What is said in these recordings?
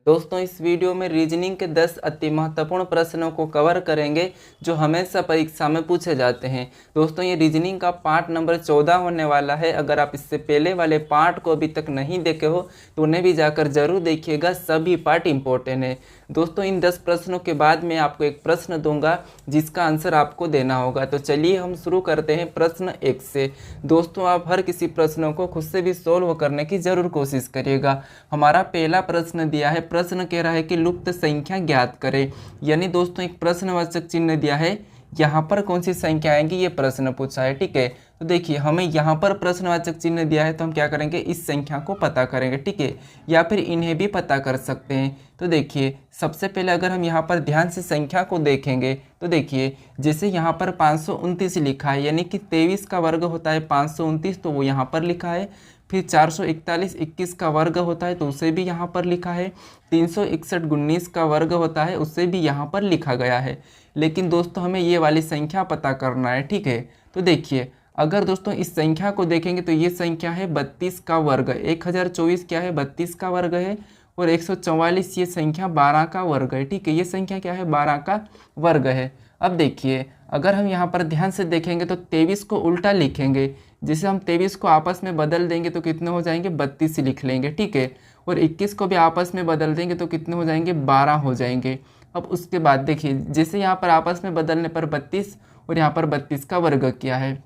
दोस्तों इस वीडियो में रीजनिंग के 10 अति महत्वपूर्ण प्रश्नों को कवर करेंगे जो हमेशा परीक्षा में पूछे जाते हैं। दोस्तों ये रीजनिंग का पार्ट नंबर 14 होने वाला है। अगर आप इससे पहले वाले पार्ट को अभी तक नहीं देखे हो तो उन्हें भी जाकर जरूर देखिएगा, सभी पार्ट इंपॉर्टेंट है। दोस्तों इन 10 प्रश्नों के बाद मैं आपको एक प्रश्न दूंगा जिसका आंसर आपको देना होगा। तो चलिए हम शुरू करते हैं प्रश्न 1 से। दोस्तों आप हर किसी प्रश्नों को खुद से भी सोल्व करने की जरूर कोशिश करिएगा। हमारा पहला प्रश्न दिया है, प्रश्न कह रहा है कि लुप्त संख्या ज्ञात करें। यानी दोस्तों एक प्रश्नवाचक चिन्ह दिया है, यहाँ पर कौन सी संख्या आएंगी ये प्रश्न पूछा है। ठीक है, तो देखिए हमें यहाँ पर प्रश्नवाचक चिन्ह दिया है तो हम क्या करेंगे, इस संख्या को पता करेंगे। ठीक है, या फिर इन्हें भी पता कर सकते हैं। तो देखिए सबसे पहले अगर हम यहाँ पर ध्यान से संख्या को देखेंगे तो देखिए जैसे यहाँ पर 529 लिखा है, यानी कि 23 का वर्ग होता है 529, तो वो यहाँ पर लिखा है। फिर 441 21 का वर्ग होता है तो उसे भी यहाँ पर लिखा है। 361 19 का वर्ग होता है उसे भी यहाँ पर लिखा गया है। लेकिन दोस्तों हमें ये वाली संख्या पता करना है। ठीक है, तो देखिए अगर दोस्तों इस संख्या को देखेंगे तो ये संख्या है 32 का वर्ग। 1024 क्या है, 32 का वर्ग है। और 144 ये संख्या 12 का वर्ग है। ठीक है, ये संख्या क्या है, 12 का वर्ग है। अब देखिए अगर हम यहाँ पर ध्यान से देखेंगे तो 23 को उल्टा लिखेंगे। जिसे हम 23 को आपस में बदल देंगे तो कितने हो जाएंगे, 32 लिख लेंगे। ठीक है, और 21 को भी आपस में बदल देंगे तो कितने हो जाएंगे, 12 हो जाएंगे। अब उसके बाद देखिए जैसे यहाँ पर आपस में बदलने पर 32 और यहाँ पर 32 का वर्ग किया है,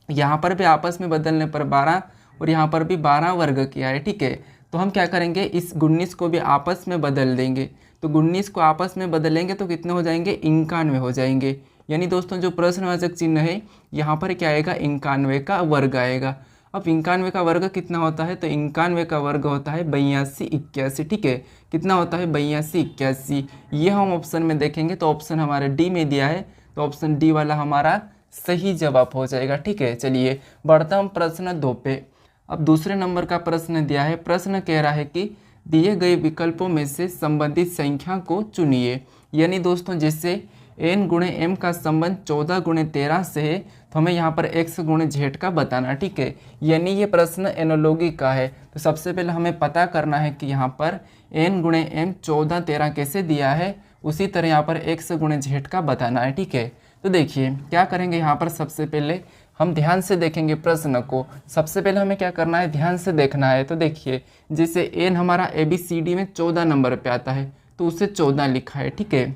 यहाँ पर भी आपस में बदलने पर 12 और यहाँ पर भी 12 वर्ग किया है। ठीक है, तो हम क्या करेंगे, इस 19 को भी आपस में बदल देंगे। तो 19 को आपस में बदलेंगे तो कितने हो जाएंगे, 91 हो जाएंगे। यानी दोस्तों जो प्रश्नवाचक चिन्ह है यहाँ पर क्या आएगा, 91 का वर्ग आएगा। अब 91 का वर्ग कितना होता है, तो 91 का वर्ग होता है 82 81। ठीक है, कितना होता है, 82 81। ये हम ऑप्शन में देखेंगे तो ऑप्शन हमारे डी में दिया है, तो ऑप्शन डी वाला हमारा सही जवाब हो जाएगा। ठीक है, चलिए बढ़ता हम प्रश्न 2 पे। अब दूसरे नंबर का प्रश्न दिया है, प्रश्न कह रहा है कि दिए गए विकल्पों में से संबंधित संख्या को चुनिए। यानी दोस्तों जैसे n गुणे एम का संबंध 14 गुणे 13 से है तो हमें यहाँ पर x गुणे z का बताना। ठीक है, यानी ये प्रश्न एनालॉगी का है। तो सबसे पहले हमें पता करना है कि यहाँ पर n गुणे एम 14 13 कैसे दिया है, उसी तरह यहाँ पर x गुणे z का बताना है। ठीक है, तो देखिए क्या करेंगे, यहाँ पर सबसे पहले हम ध्यान से देखेंगे प्रश्न को। सबसे पहले हमें क्या करना है, ध्यान से देखना है। तो देखिए जैसे n हमारा ABCD में 14 नंबर पे आता है तो उसे 14 लिखा है। ठीक है,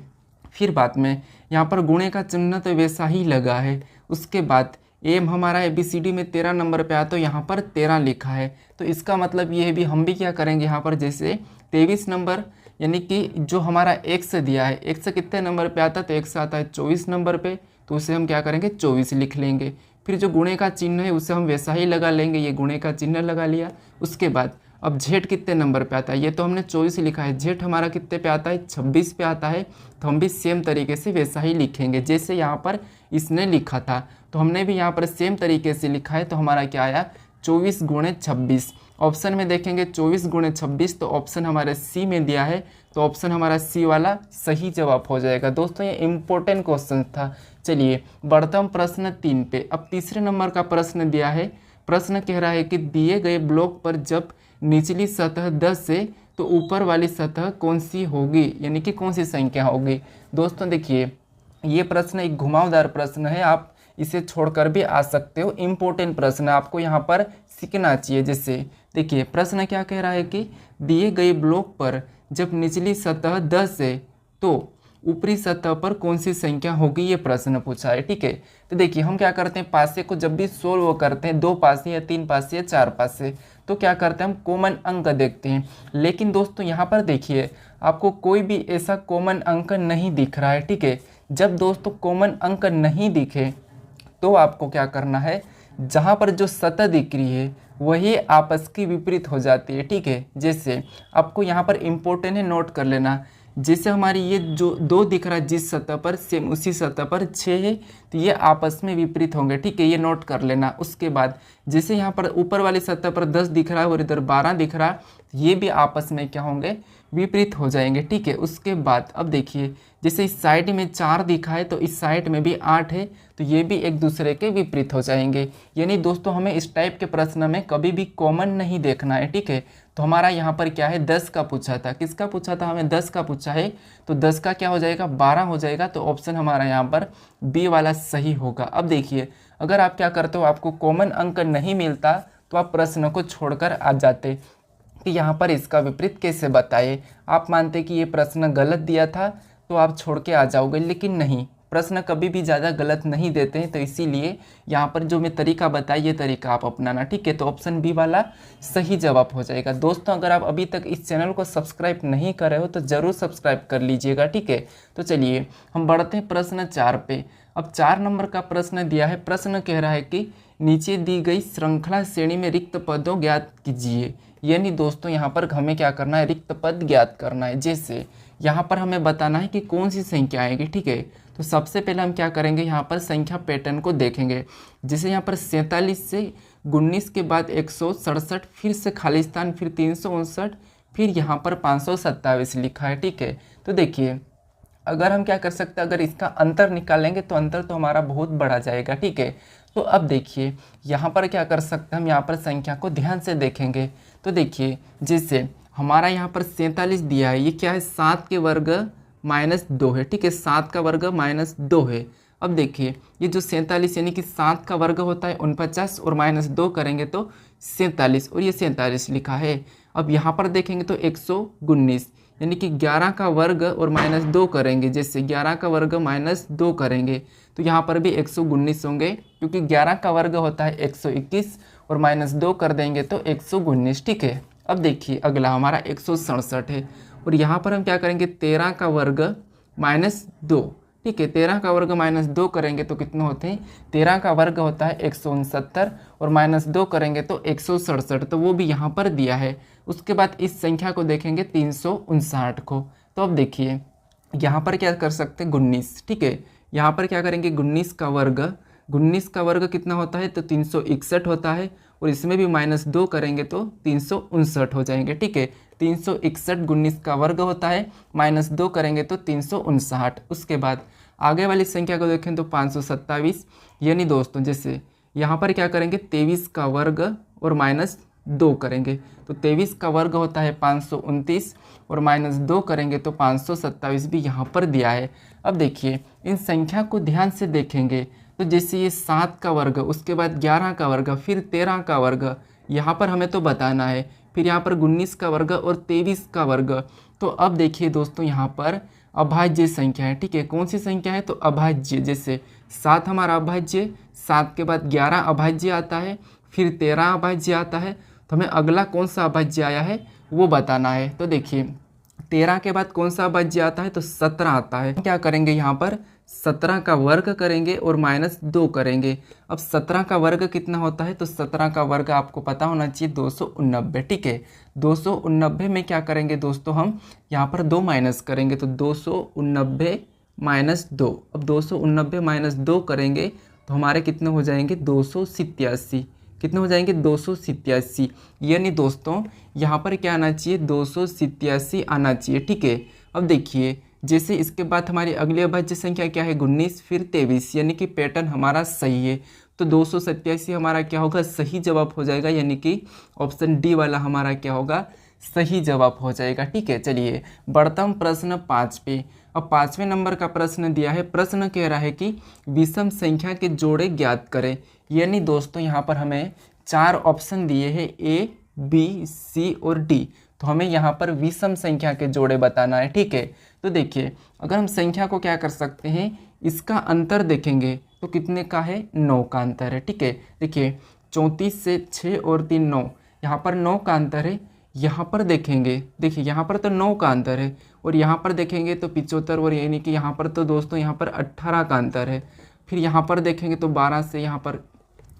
फिर बाद में यहाँ पर गुणे का चिन्ह तो वैसा ही लगा है। उसके बाद एम हमारा ABCD में 13 नंबर पे आता तो यहाँ पर 13 लिखा है। तो इसका मतलब ये है भी हम भी क्या करेंगे, यहाँ पर जैसे 23 नंबर यानी कि जो हमारा x दिया है, x कितने नंबर पे आता है, तो x आता है 24 नंबर पे, तो उसे हम क्या करेंगे 24 लिख लेंगे। फिर जो गुणे का चिन्ह है उसे हम वैसा ही लगा लेंगे, ये गुणे का चिन्ह लगा लिया। उसके बाद अब z कितने नंबर पे आता है, ये तो हमने 24 लिखा है, z हमारा कितने पे आता है, 26 पे आता है। तो हम भी सेम तरीके से वैसा ही लिखेंगे जैसे यहाँ पर इसने लिखा था, तो हमने भी यहाँ पर सेम तरीके से लिखा है। तो हमारा क्या आया, 24 गुणे 26। ऑप्शन में देखेंगे 24 गुणे 26, तो ऑप्शन हमारे सी में दिया है, तो ऑप्शन हमारा सी वाला सही जवाब हो जाएगा। दोस्तों ये इम्पोर्टेंट क्वेश्चन था। चलिए बढ़ता हूँ प्रश्न 3 पे। अब तीसरे नंबर का प्रश्न दिया है, प्रश्न कह रहा है कि दिए गए ब्लॉक पर जब निचली सतह 10 है तो ऊपर वाली सतह कौन सी होगी, यानी कि कौन सी संख्या होगी। दोस्तों देखिए ये प्रश्न एक घुमावदार प्रश्न है, आप इसे छोड़कर भी आ सकते हो। इम्पोर्टेंट प्रश्न आपको यहाँ पर सीखना चाहिए। जैसे देखिए प्रश्न क्या कह रहा है कि दिए गए ब्लॉक पर जब निचली सतह 10 है तो ऊपरी सतह पर कौन सी संख्या होगी, ये प्रश्न पूछा है। ठीक है, तो देखिए हम क्या करते हैं, पासे को जब भी सोल्व करते हैं, 2 पासे या 3 पासे या 4 पासे, तो क्या करते हैं हम कॉमन अंक देखते हैं। लेकिन दोस्तों यहाँ पर देखिए आपको कोई भी ऐसा कॉमन अंक नहीं दिख रहा है। ठीक है, जब दोस्तों कॉमन अंक नहीं दिखे तो आपको क्या करना है, जहाँ पर जो सतह दिख रही है वही आपस की विपरीत हो जाती है। ठीक है, जैसे आपको यहाँ पर इम्पोर्टेंट है, नोट कर लेना। जैसे हमारी ये जो 2 दिख रहा है जिस सतह पर, सेम उसी सतह पर 6 है, तो ये आपस में विपरीत होंगे। ठीक है, ये नोट कर लेना। उसके बाद जैसे यहाँ पर ऊपर वाली सतह पर 10 दिख रहा है और इधर 12 दिख रहा है, ये भी आपस में क्या होंगे, विपरीत हो जाएंगे, ठीक है। उसके बाद अब देखिए, जैसे इस साइड में 4 दिखा है तो इस साइड में भी 8 है, तो ये भी एक दूसरे के विपरीत हो जाएंगे। यानी दोस्तों हमें इस टाइप के प्रश्न में कभी भी कॉमन नहीं देखना है, ठीक है। तो हमारा यहाँ पर क्या है, 10 का पूछा था, किसका पूछा था, हमें 10 का पूछा है, तो 10 का क्या हो जाएगा, 12 हो जाएगा। तो ऑप्शन हमारा यहाँ पर बी वाला सही होगा। अब देखिए, अगर आप क्या करते हो, आपको कॉमन अंक नहीं मिलता तो आप प्रश्न को छोड़कर आ जाते कि यहाँ पर इसका विपरीत कैसे बताए। आप मानते कि ये प्रश्न गलत दिया था तो आप छोड़ के आ जाओगे, लेकिन नहीं, प्रश्न कभी भी ज़्यादा गलत नहीं देते हैं। तो इसीलिए यहाँ पर जो मैं तरीका बताया, ये तरीका आप अपनाना, ठीक है। तो ऑप्शन बी वाला सही जवाब हो जाएगा। दोस्तों अगर आप अभी तक इस चैनल को सब्सक्राइब नहीं कर रहे हो तो ज़रूर सब्सक्राइब कर लीजिएगा, ठीक है। तो चलिए हम बढ़ते हैं प्रश्न 4 पे। अब 4 नंबर का प्रश्न दिया है। प्रश्न कह रहा है कि नीचे दी गई श्रृंखला श्रेणी में रिक्त पदों ज्ञात कीजिए। यानी दोस्तों यहाँ पर हमें क्या करना है, रिक्त पद ज्ञात करना है। जैसे यहाँ पर हमें बताना है कि कौन सी संख्या आएगी, ठीक है। तो सबसे पहले हम क्या करेंगे, यहाँ पर संख्या पैटर्न को देखेंगे। जैसे यहाँ पर 47 से 19 के बाद 167, फिर से खाली स्थान, फिर 359, फिर यहाँ पर 527 लिखा है, ठीक है। तो देखिए, अगर हम क्या कर सकते हैं, अगर इसका अंतर निकालेंगे तो अंतर तो हमारा बहुत बड़ा जाएगा, ठीक है। तो अब देखिए यहाँ पर क्या कर सकते हैं, हम यहाँ पर संख्या को ध्यान से देखेंगे। तो देखिए, जैसे हमारा यहाँ पर 47 दिया है, ये क्या है, 7 के वर्ग -2 है, ठीक है। 7 का वर्ग -2 है। अब देखिए, ये जो 47 यानी कि 7 का वर्ग होता है 49 और -2 करेंगे तो 47, और ये 47 लिखा है। अब यहाँ पर देखेंगे तो 119 यानी कि 11 का वर्ग और -2 करेंगे। जैसे 11 का वर्ग -2 करेंगे तो यहाँ पर भी 119 होंगे, क्योंकि 11 का वर्ग होता है 121 और -2 कर देंगे तो 119, ठीक है। अब देखिए अगला हमारा 167 है, और यहाँ पर हम क्या करेंगे, 13 का वर्ग -2, ठीक है। 13 का वर्ग -2 करेंगे तो कितने होते हैं, 13 का वर्ग होता है 169 और -2 करेंगे तो 167, तो वो भी यहाँ पर दिया है। उसके बाद इस संख्या को देखेंगे 359 को। तो अब देखिए यहाँ पर क्या कर सकते हैं, 19, ठीक है। यहाँ पर क्या करेंगे, 19 का वर्ग कितना होता है, तो 361 होता है, और इसमें भी -2 करेंगे तो 359 हो जाएंगे, ठीक है। 361 19 का वर्ग होता है, -2 करेंगे तो 359। उसके बाद आगे वाली संख्या को देखें तो 527, यानी दोस्तों जैसे यहाँ पर क्या करेंगे, 23 का वर्ग और -2 करेंगे तो 23 का वर्ग होता है 529, और -2 करेंगे तो 527 भी यहाँ पर दिया है। अब देखिए इन संख्या को ध्यान से देखेंगे तो जैसे ये 7 का वर्ग, उसके बाद 11 का वर्ग, फिर 13 का वर्ग, यहाँ पर हमें तो बताना है, फिर यहाँ पर 19 का वर्ग और 23 का वर्ग। तो अब देखिए दोस्तों यहाँ पर अभाज्य संख्या है, ठीक है। कौन सी संख्या है, तो अभाज्य। जैसे 7 हमारा अभाज्य, 7 के बाद 11 अभाज्य आता है, फिर 13 अभाज्य आता है, तो हमें अगला कौन सा अभाज्य आया है वो बताना है। तो देखिए 13 के बाद कौन सा अभाज्य आता है, तो 17 आता है। क्या करेंगे, यहाँ पर 17 का वर्ग करेंगे और -2 करेंगे। अब 17 का वर्ग कितना होता है, तो 17 का वर्ग आपको पता होना चाहिए 289, ठीक है। 289 में क्या करेंगे दोस्तों, हम यहाँ पर 2 माइनस करेंगे, तो 289 -2। अब 289 -2 करेंगे तो हमारे कितने हो जाएंगे, 287। कितने हो जाएंगे, 287। यानी दोस्तों यहाँ पर क्या आना चाहिए, 287 आना चाहिए, ठीक है। अब देखिए जैसे इसके बाद हमारी अगली अभाज्य संख्या क्या है, 19, फिर 23, यानी कि पैटर्न हमारा सही है। तो 287 हमारा क्या होगा, सही जवाब हो जाएगा, यानी कि ऑप्शन डी वाला हमारा क्या होगा, सही जवाब हो जाएगा, ठीक है। चलिए बढ़ता हूँ प्रश्न 5 पे। अब 5वें नंबर का प्रश्न दिया है। प्रश्न कह रहा है कि विषम संख्या के जोड़े ज्ञात करें। यानी दोस्तों यहाँ पर हमें 4 ऑप्शन दिए हैं, ए, बी, सी और डी। तो हमें यहाँ पर विषम संख्या के जोड़े बताना है, ठीक है। तो देखिए अगर हम संख्या को क्या कर सकते हैं, इसका अंतर देखेंगे तो कितने का है, 9 का अंतर है, ठीक है। देखिए 34 से 6 और 3 9, यहाँ पर 9 का अंतर है। यहाँ पर देखेंगे, देखिए यहाँ पर तो 9 का अंतर है, और यहाँ पर देखेंगे तो 75, और यानी कि यहाँ पर तो दोस्तों यहाँ पर 18 का अंतर है। फिर यहाँ पर देखेंगे तो 12 से यहाँ पर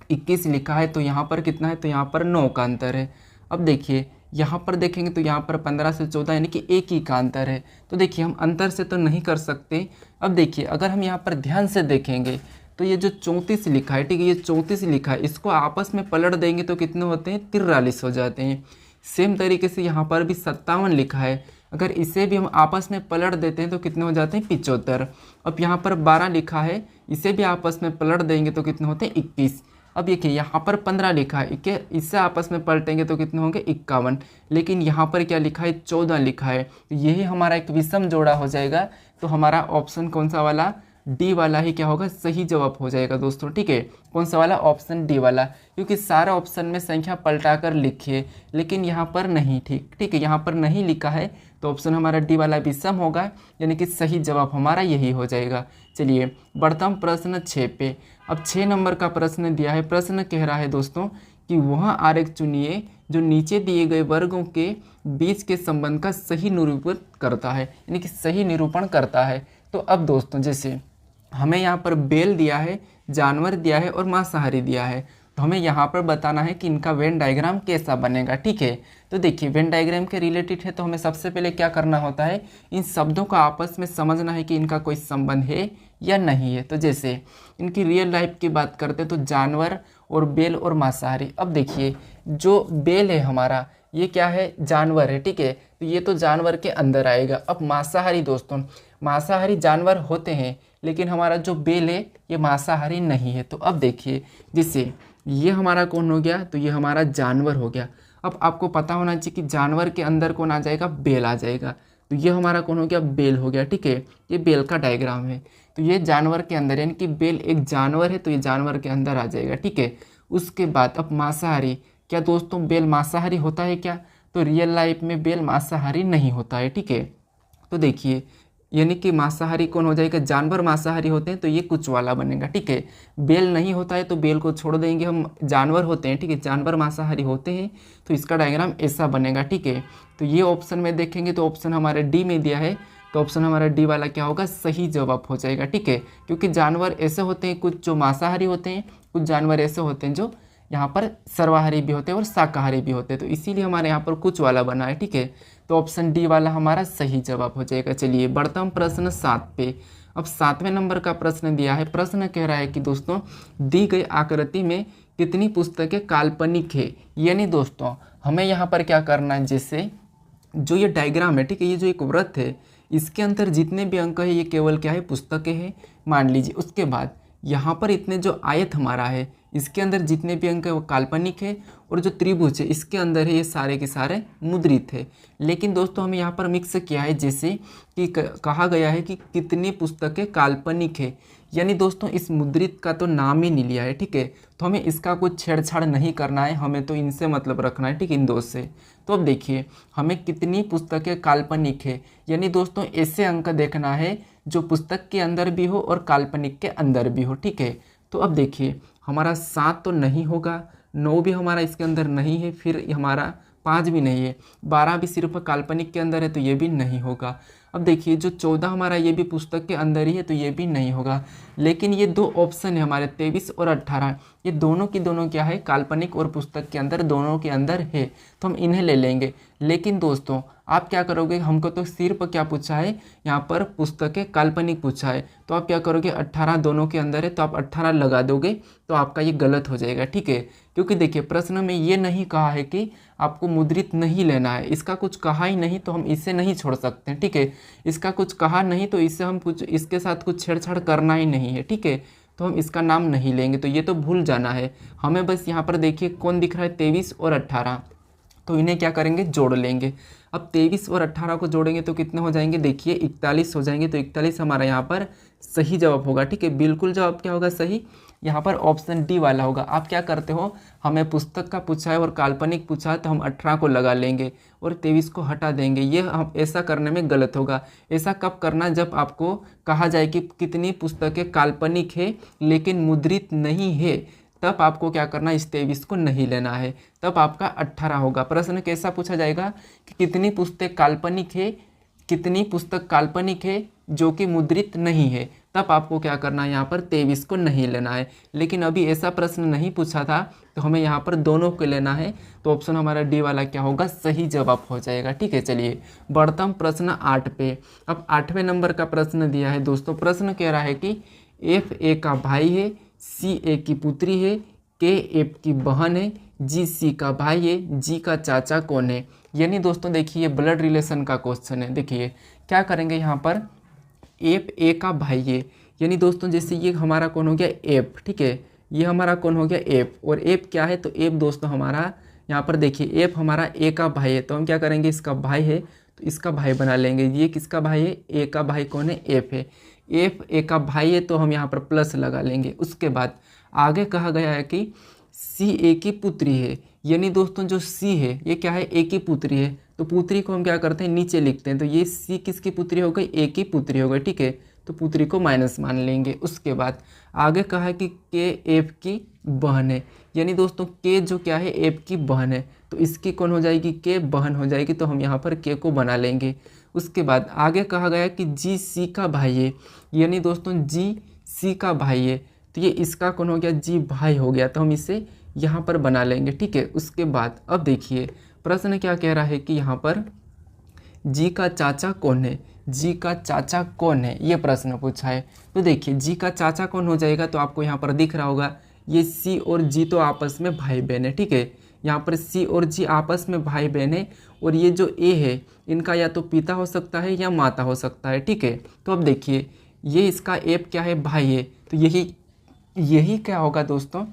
21 लिखा है, तो यहाँ पर कितना है, तो यहाँ पर 9 का अंतर है। अब देखिए यहाँ पर देखेंगे तो यहाँ पर 15 से 14 यानी कि 1 ही का अंतर है। तो देखिए हम अंतर से तो नहीं कर सकते। अब देखिए अगर हम यहाँ पर ध्यान से देखेंगे तो ये जो 34 लिखा है, ठीक है, ये 34 लिखा है, इसको आपस में पलट देंगे तो कितने होते हैं, 43 हो जाते हैं। सेम तरीके से यहाँ पर भी 57 लिखा है, अगर इसे भी हम आपस में पलट देते हैं तो कितने हो जाते हैं 75। अब यहाँ पर 12 लिखा है, इसे भी आपस में पलट देंगे तो कितने होते हैं 21। अब देखिए यहाँ पर 15 लिखा है, इससे आपस में पलटेंगे तो कितने होंगे 51। लेकिन यहाँ पर क्या लिखा है 14 लिखा है, तो यही हमारा एक विषम जोड़ा हो जाएगा। तो हमारा ऑप्शन कौन सा वाला, डी वाला ही क्या होगा सही जवाब हो जाएगा दोस्तों। ठीक है, कौन सा वाला, ऑप्शन डी वाला, क्योंकि सारा ऑप्शन में संख्या पलटा कर लिखिए, लेकिन यहाँ पर नहीं। ठीक है, यहाँ पर नहीं लिखा है तो ऑप्शन हमारा डी वाला विषम होगा, यानी कि सही जवाब हमारा यही हो जाएगा। चलिए बढ़ता हूँ प्रश्न 6 पे। अब 6 नंबर का प्रश्न दिया है। प्रश्न कह रहा है दोस्तों कि वह आरेख चुनिए जो नीचे दिए गए वर्गों के बीच के संबंध का सही निरूपण करता है, यानी कि सही निरूपण करता है। तो अब दोस्तों जैसे हमें यहाँ पर बेल दिया है, जानवर दिया है और मांसाहारी दिया है, तो हमें यहाँ पर बताना है कि इनका वेन डायग्राम कैसा बनेगा। ठीक है, तो देखिए वेन डायग्राम के रिलेटेड है तो हमें सबसे पहले क्या करना होता है, इन शब्दों का आपस में समझना है कि इनका कोई संबंध है या नहीं है। तो जैसे इनकी रियल लाइफ की बात करते तो जानवर और बेल और मांसाहारी। अब देखिए जो बेल है हमारा ये क्या है, जानवर है। ठीक है, तो ये तो जानवर के अंदर आएगा। अब मांसाहारी दोस्तों, मांसाहारी जानवर होते हैं लेकिन हमारा जो बेल है ये मांसाहारी नहीं है। तो अब देखिए जैसे ये हमारा कौन हो गया, तो ये हमारा जानवर हो गया। अब आपको पता होना चाहिए कि जानवर के अंदर कौन आ जाएगा, बेल आ जाएगा। तो ये हमारा कौन हो गया, बेल हो गया। ठीक है, ये बेल का डायग्राम है। तो ये जानवर के अंदर, यानी कि बेल एक जानवर है तो ये जानवर के अंदर आ जाएगा। ठीक है, उसके बाद अब मांसाहारी, क्या दोस्तों बेल मांसाहारी होता है क्या, तो रियल लाइफ में बेल मांसाहारी नहीं होता है। ठीक है, तो देखिए यानी कि मांसाहारी कौन हो जाएगा, जानवर मांसाहारी होते हैं तो ये कुछ वाला बनेगा। ठीक है, बेल नहीं होता है तो बेल को छोड़ देंगे, हम जानवर होते हैं। ठीक है, जानवर मांसाहारी होते हैं तो इसका डायग्राम ऐसा बनेगा। ठीक है, तो ये ऑप्शन में देखेंगे तो ऑप्शन हमारे डी में दिया है, तो ऑप्शन हमारा डी वाला क्या होगा, सही जवाब हो जाएगा। ठीक है, क्योंकि जानवर ऐसे होते हैं कुछ जो मांसाहारी होते हैं, कुछ जानवर ऐसे होते हैं जो यहाँ पर सर्वाहारी भी होते हैं और शाकाहारी भी होते हैं, तो इसीलिए हमारे यहाँ पर कुछ वाला बना है। ठीक है, तो ऑप्शन डी वाला हमारा सही जवाब हो जाएगा। चलिए बढ़ता हूँ प्रश्न 7 पे। अब 7वें नंबर का प्रश्न दिया है। प्रश्न कह रहा है कि दोस्तों दी गई आकृति में कितनी पुस्तकें काल्पनिक है। यानी दोस्तों हमें यहाँ पर क्या करना है, जैसे जो ये डायग्राम है, ठीक है, ये जो एक वृत्त है इसके अंदर जितने भी अंक है ये केवल क्या है, पुस्तकें हैं मान लीजिए। उसके बाद यहाँ पर इतने जो आयत हमारा है इसके अंदर जितने भी अंक है वो काल्पनिक है, और जो त्रिभुज है इसके अंदर है ये सारे के सारे मुद्रित है। लेकिन दोस्तों हमें यहाँ पर मिक्स किया है, जैसे कि कहा गया है कि कितनी पुस्तकें काल्पनिक है, यानी दोस्तों इस मुद्रित का तो नाम ही नहीं लिया है। ठीक है, तो हमें इसका कुछ छेड़छाड़ नहीं करना है, हमें तो इनसे मतलब रखना है। ठीक, इन दो से। तो अब देखिए हमें कितनी पुस्तकें काल्पनिक है, यानी दोस्तों ऐसे अंक देखना है जो पुस्तक के अंदर भी हो और काल्पनिक के अंदर भी हो। ठीक है, तो अब देखिए हमारा 7 तो नहीं होगा, 9 भी हमारा इसके अंदर नहीं है, फिर हमारा 5 भी नहीं है, 12 भी सिर्फ काल्पनिक के अंदर है तो ये भी नहीं होगा। अब देखिए जो 14 हमारा ये भी पुस्तक के अंदर ही है तो ये भी नहीं होगा। लेकिन ये दो ऑप्शन है हमारे 23 और 18, ये दोनों की दोनों क्या है, काल्पनिक और पुस्तक के अंदर दोनों के अंदर है, तो हम इन्हें ले लेंगे। लेकिन दोस्तों आप क्या करोगे, हमको तो सिर्फ क्या पूछा है यहाँ पर, पुस्तकें काल्पनिक पूछा है, तो आप क्या करोगे 18 दोनों के अंदर है तो आप 18 लगा दोगे, तो आपका ये गलत हो जाएगा। ठीक है, क्योंकि देखिए प्रश्न में ये नहीं कहा है कि आपको मुद्रित नहीं लेना है, इसका कुछ कहा ही नहीं तो हम इसे नहीं छोड़ सकते। ठीक है, इसका कुछ कहा नहीं तो इससे हम कुछ इसके साथ कुछ छेड़छाड़ करना ही नहीं है। ठीक है, तो हम इसका नाम नहीं लेंगे, तो ये तो भूल जाना है हमें। बस यहाँ पर देखिए कौन दिख रहा है, 23 और 18, तो इन्हें क्या करेंगे, जोड़ लेंगे। अब 23 और 18 को जोड़ेंगे तो कितने हो जाएंगे, देखिए 41 हो जाएंगे, तो 41 हमारा यहाँ पर सही जवाब होगा। ठीक है, बिल्कुल जवाब क्या होगा, सही, यहाँ पर ऑप्शन डी वाला होगा। आप क्या करते हो, हमें पुस्तक का पूछा है और काल्पनिक पूछा है तो हम 18 को लगा लेंगे और 23 को हटा देंगे, ये हम ऐसा करने में गलत होगा। ऐसा कब करना, जब आपको कहा जाए कि कितनी पुस्तकें काल्पनिक है लेकिन मुद्रित नहीं है, तब आपको क्या करना, इस 23 को नहीं लेना है, तब आपका 18 होगा। प्रश्न कैसा पूछा जाएगा कि कितनी पुस्तक काल्पनिक है, कितनी पुस्तक काल्पनिक है जो कि मुद्रित नहीं है, तब आपको क्या करना है, यहाँ पर 23 को नहीं लेना है। लेकिन अभी ऐसा प्रश्न नहीं पूछा था तो हमें यहाँ पर दोनों को लेना है, तो ऑप्शन हमारा डी वाला क्या होगा, सही जवाब हो जाएगा। ठीक है, चलिए बढ़ता हूँ प्रश्न 8 पे। अब 8वें नंबर का प्रश्न दिया है दोस्तों। प्रश्न कह रहा है कि एफ ए का भाई है, सी ए की पुत्री है, के एफ की बहन है, जी सी का भाई है, जी का चाचा कौन है। यानी दोस्तों देखिए ब्लड रिलेशन का क्वेश्चन है। देखिए क्या करेंगे यहाँ पर, एफ ए का भाई है। यानी दोस्तों जैसे ये हमारा कौन हो गया एफ, ठीक है, ये हमारा कौन हो गया एफ, और एफ क्या है, तो एफ दोस्तों हमारा यहाँ पर देखिए एफ हमारा ए का भाई है, तो हम क्या करेंगे, इसका भाई है तो इसका भाई बना लेंगे। ये किसका भाई है, ए का भाई कौन है, एफ है। एफ ए का भाई है तो हम यहाँ पर प्लस लगा लेंगे। उसके बाद आगे कहा गया है कि सी ए की पुत्री है। यानी दोस्तों जो सी है ये क्या है, ए की पुत्री है, तो पुत्री को हम क्या करते हैं, नीचे लिखते हैं। तो ये सी किसकी पुत्री हो गई, ए की पुत्री हो गई, ठीक है, तो पुत्री को माइनस मान लेंगे। उसके बाद आगे कहा है कि के एफ की बहन है। यानी दोस्तों के जो क्या है, एफ की बहन है, तो इसकी कौन हो जाएगी, के बहन हो जाएगी, तो हम यहाँ पर के को बना लेंगे। उसके बाद आगे कहा गया कि जी सी का भाई है। यानी दोस्तों जी सी का भाई है, तो ये इसका कौन हो गया, जी भाई हो गया, तो हम इसे यहाँ पर बना लेंगे, ठीक है। उसके बाद अब देखिए प्रश्न क्या कह रहा है कि यहाँ पर जी का चाचा कौन है, जी का चाचा कौन है, ये प्रश्न पूछा है। तो देखिए जी का चाचा कौन हो जाएगा, तो आपको यहाँ पर दिख रहा होगा ये सी और जी तो आपस में भाई बहन है, ठीक है, यहाँ पर सी और जी आपस में भाई बहन है, और ये जो ए है इनका या तो पिता हो सकता है या माता हो सकता है, ठीक है। तो अब देखिए ये इसका एप क्या है, भाई है, तो यही क्या होगा दोस्तों,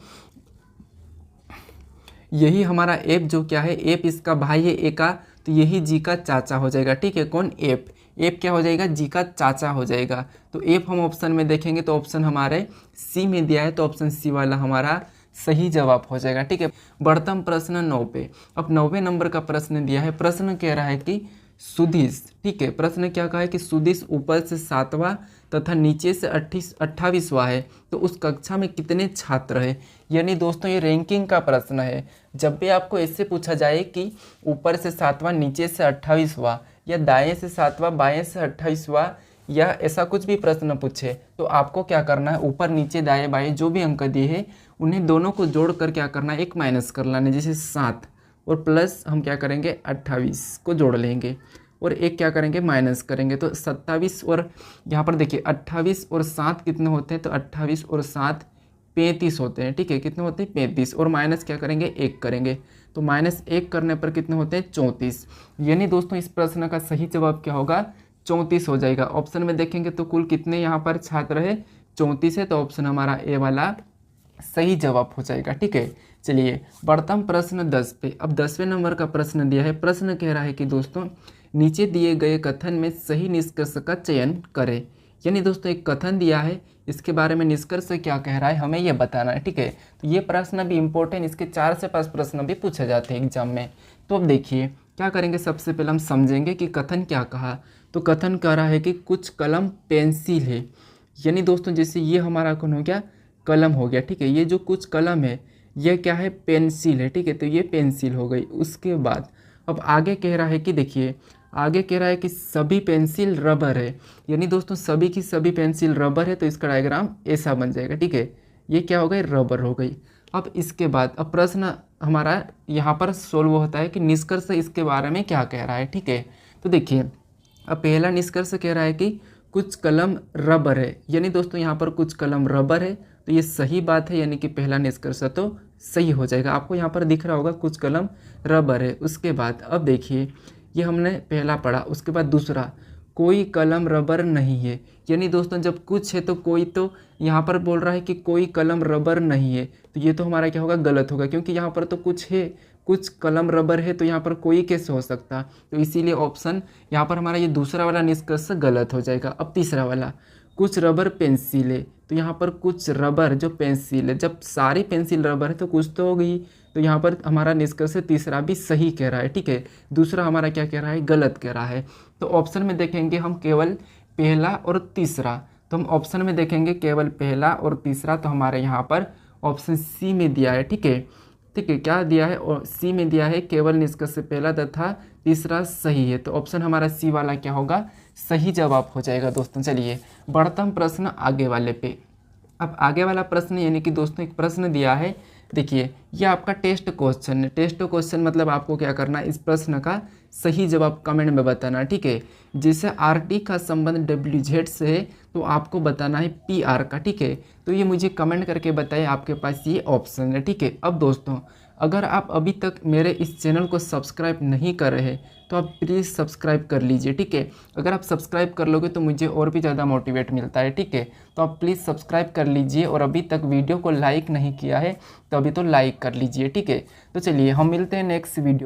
यही हमारा एप जो क्या है, एप इसका भाई है ए का, तो यही जी का चाचा हो जाएगा, ठीक है। कौन, एप, एप क्या हो जाएगा, जी का चाचा हो जाएगा। तो एप हम ऑप्शन में देखेंगे तो ऑप्शन हमारे सी में दिया है, तो ऑप्शन सी वाला हमारा सही जवाब हो जाएगा, ठीक है। बढ़ता हम प्रश्न 9 पे। अब 9वें नंबर का प्रश्न दिया है। प्रश्न कह रहा है कि सुदिश, ठीक है, प्रश्न क्या कहा है कि सुदिश ऊपर से 7वां तथा नीचे से 28वां है, तो उस कक्षा में कितने छात्र हैं। यानी दोस्तों ये रैंकिंग का प्रश्न है। जब भी आपको ऐसे पूछा जाए कि ऊपर से 7वां नीचे से 28वां, या दाएं से 7वां बाएं से 28वां, या ऐसा कुछ भी प्रश्न पूछे, तो आपको क्या करना है, ऊपर नीचे दाएं बाएं जो भी अंक दिए हैं उन्हें दोनों को जोड़कर क्या करना है, एक माइनस कर लाना, जैसे 7 और प्लस हम क्या करेंगे 28 को जोड़ लेंगे, और एक क्या करेंगे माइनस करेंगे, तो 27, और यहाँ पर देखिए 28 और 7 कितने होते हैं, तो 28 और 7 35 होते हैं, ठीक है, कितने होते हैं 35, और माइनस क्या करेंगे 1 करेंगे, तो -1 करने पर कितने होते हैं 34। यानी दोस्तों इस प्रश्न का सही जवाब क्या होगा, 34 हो जाएगा। ऑप्शन में देखेंगे तो कुल कितने यहाँ पर छात्र है, 34 है, तो ऑप्शन हमारा ए वाला सही जवाब हो जाएगा, ठीक है। चलिए बढ़ता हम प्रश्न 10 पे। अब 10वें नंबर का प्रश्न दिया है। प्रश्न कह रहा है कि दोस्तों नीचे दिए गए कथन में सही निष्कर्ष का चयन करें। यानी दोस्तों एक कथन दिया है, इसके बारे में निष्कर्ष क्या कह रहा है हमें ये बताना है, ठीक है। तो ये प्रश्न भी इम्पोर्टेंट, इसके 4 से 5 प्रश्न भी पूछे जाते हैं एग्जाम में। तो अब देखिए क्या करेंगे, सबसे पहले हम समझेंगे कि कथन क्या कहा। तो कथन कह रहा है कि कुछ कलम पेंसिल है। यानी दोस्तों जैसे ये हमारा कौन हो गया, कलम हो गया, ठीक है। ये जो कुछ कलम है यह क्या है, पेंसिल है, ठीक है, तो ये पेंसिल हो गई। उसके बाद अब आगे कह रहा है कि देखिए आगे कह रहा है कि सभी पेंसिल रबर है। यानी दोस्तों सभी की सभी पेंसिल रबर है, तो इसका डायग्राम ऐसा बन जाएगा, ठीक है, ये क्या हो गई, रबर हो गई। अब इसके बाद अब प्रश्न हमारा यहाँ पर सोल्व होता है कि निष्कर्ष इसके बारे में क्या कह रहा है, ठीक है। तो देखिए अब पहला निष्कर्ष कह रहा है कि कुछ कलम रबर है। यानी दोस्तों यहाँ पर कुछ कलम रबर है, तो ये सही बात है, यानी कि पहला निष्कर्ष तो सही हो जाएगा। आपको यहाँ पर दिख रहा होगा कुछ कलम रबर है। उसके बाद अब देखिए ये हमने पहला पढ़ा, उसके बाद दूसरा कोई कलम रबर नहीं है। यानी दोस्तों जब कुछ है तो कोई, तो यहाँ पर बोल रहा है कि कोई कलम रबर नहीं है, तो ये तो हमारा क्या होगा, गलत होगा, क्योंकि यहाँ पर तो कुछ है, कुछ कलम रबर है, तो यहाँ पर कोई कैसे हो सकता, तो इसीलिए ऑप्शन यहाँ पर हमारा ये दूसरा वाला निष्कर्ष गलत हो जाएगा। अब तीसरा वाला कुछ रबर पेंसिल है, तो यहाँ पर कुछ रबर जो पेंसिल है, जब सारी पेंसिल रबर है तो कुछ तो हो गई, तो यहाँ पर हमारा निष्कर्ष तीसरा भी सही कह रहा है, ठीक है। दूसरा हमारा क्या कह रहा है, गलत कह रहा है। तो ऑप्शन में देखेंगे हम केवल पहला और तीसरा, तो हम ऑप्शन में देखेंगे केवल पहला और तीसरा, तो हमारे यहाँ पर ऑप्शन सी में दिया है, ठीक है, ठीक है, क्या दिया है, और सी में दिया है केवल निष्कर्ष से पहला तथा तीसरा सही है, तो ऑप्शन हमारा सी वाला क्या होगा, सही जवाब हो जाएगा दोस्तों। चलिए बढ़ता हम प्रश्न आगे वाले पे। अब आगे वाला प्रश्न यानी कि दोस्तों एक प्रश्न दिया है, देखिए ये आपका टेस्ट क्वेश्चन है। टेस्ट क्वेश्चन मतलब आपको क्या करना है, इस प्रश्न का सही जवाब कमेंट में बताना, ठीक है। जैसे RT का संबंध WZ से है, तो आपको बताना है PR का, ठीक है। तो ये मुझे कमेंट करके बताइए आपके पास ये ऑप्शन है, ठीक है। अब दोस्तों अगर आप अभी तक मेरे इस चैनल को सब्सक्राइब नहीं कर रहे तो आप प्लीज़ सब्सक्राइब कर लीजिए, ठीक है। अगर आप सब्सक्राइब कर लोगे तो मुझे और भी ज़्यादा मोटिवेट मिलता है, ठीक है। तो आप प्लीज़ सब्सक्राइब कर लीजिए और अभी तक वीडियो को लाइक नहीं किया है तो अभी तो लाइक कर लीजिए, ठीक है। तो चलिए हम मिलते हैं नेक्स्ट वीडियो।